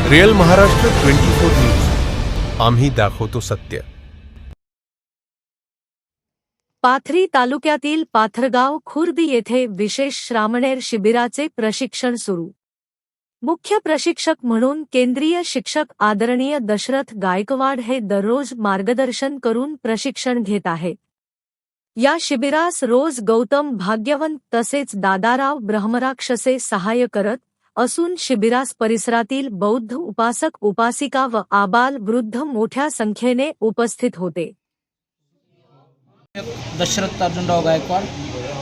Real Maharashtra 24 news, आम्ही दाखवतो सत्य. पाथरी तालुक्यातील पाथरगाव खुर्द येथे विशेष श्रामणेर शिबिराचे प्रशिक्षण सुरू. मुख्य प्रशिक्षक म्हणून केंद्रीय शिक्षक आदरणीय दशरथ गायकवाड हे दररोज मार्गदर्शन करून प्रशिक्षण घेत आहेत. या शिबिरास रोज गौतम भाग्यवंत तसेच दादाराव ब्रह्मराक्षसे सहाय्य करत असून शिबिरास परिसरातील बौद्ध उपासक उपासिका व आबाल वृद्ध मोठ्या संख्येने उपस्थित होते. दशरथ अर्जुनराव गायकवाड,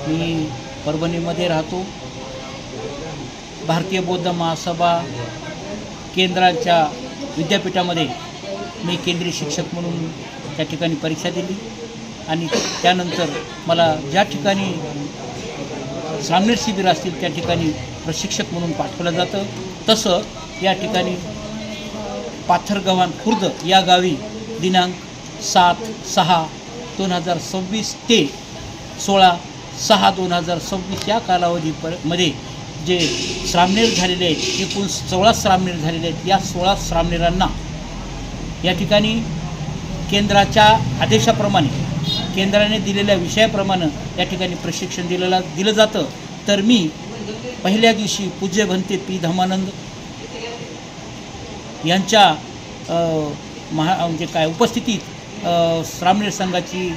मी परभणीमध्ये राहतो. भारतीय बौद्ध महासभा केंद्राच्या विद्यापीठामध्ये मी केंद्रीय शिक्षक म्हणून त्या ठिकाणी परीक्षा दिली आणि त्यानंतर मला ज्या ठिकाणी श्रामणेर शिबिर असतील त्या ठिकाणी प्रशिक्षक म्हणून पाठवलं जातं. तसं या ठिकाणी पाथरगाव खुर्द या गावी दिनांक 7/6/2026 ते 16/6/2026 या कालावधीमध्ये जे श्रामणेर झालेले आहेत, एकूण 16 श्रामणेर झालेले आहेत. या 16 श्रामणेरांना या ठिकाणी केंद्राच्या आदेशाप्रमाणे, केंद्राने दिलेल्या विषयाप्रमाणे या ठिकाणी प्रशिक्षण दिलं जातं. तर मी पहिल्या दिवशी पूज्य भंते पी धमानंद यांच्या उपस्थितीत श्रामणेर संघाची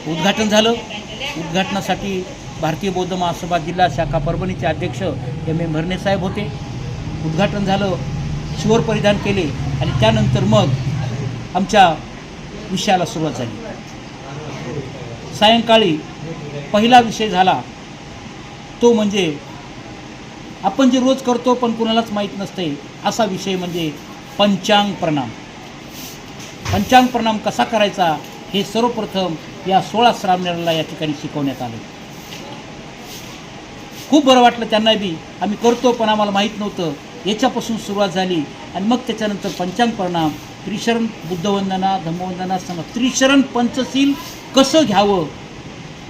उद्घाटन झालं. उद्घाटनासाठी भारतीय बौद्ध महासभा जिल्हा शाखा परभणीचे अध्यक्ष M.A. भरणे साहेब होते. उद्घाटन झालं, शिवर परिधान केले आणि त्यानंतर मग आमच्या विषयाला सुरुवात झाली. सायंकाळी पहिला विषय झाला तो म्हणजे आपण जे रोज करतो पण कुणालाच माहीत नसते असा विषय म्हणजे पंचांग प्रणाम. पंचांग प्रणाम कसा करायचा हे सर्वप्रथम या 16 श्रामणेराला या ठिकाणी शिकवण्यात आलं. खूप बरं वाटलं त्यांना बी. आम्ही करतो पण आम्हाला माहीत नव्हतं. याच्यापासून सुरुवात झाली आणि मग त्याच्यानंतर पंचांग प्रणाम, त्रिशरण बुद्धवंदना, धम्मवंदना संग त्रिशरण पंचशील कसं घ्यावं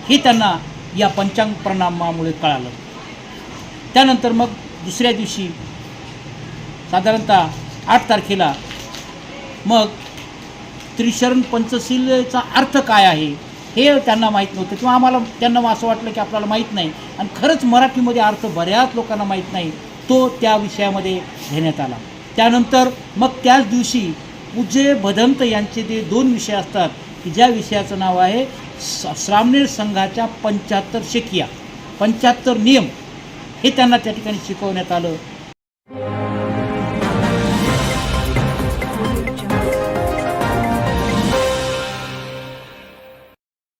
हे त्यांना या पंचांग प्रणामामुळे कळालं. त्यानंतर मग दुसऱ्या दिवशी साधारणतः 8 तारखेला मग त्रिशरण पंचशीलचा अर्थ काय आहे हे त्यांना माहीत नव्हतं किंवा त्यांना असं वाटलं की आपल्याला माहीत नाही. आणि खरंच मराठीमध्ये अर्थ बऱ्याच लोकांना माहीत नाही. तो त्या विषयामध्ये घेण्यात आला. त्यानंतर मग त्याच दिवशी पूज्य भदंत यांचे जे 2 विषय असतात की ज्या विषयाचं नाव आहे श्रामणेर संघाच्या 75 शेकिया, 75 नियम, हे त्यांना त्या ठिकाणी शिकवण्यात आलं.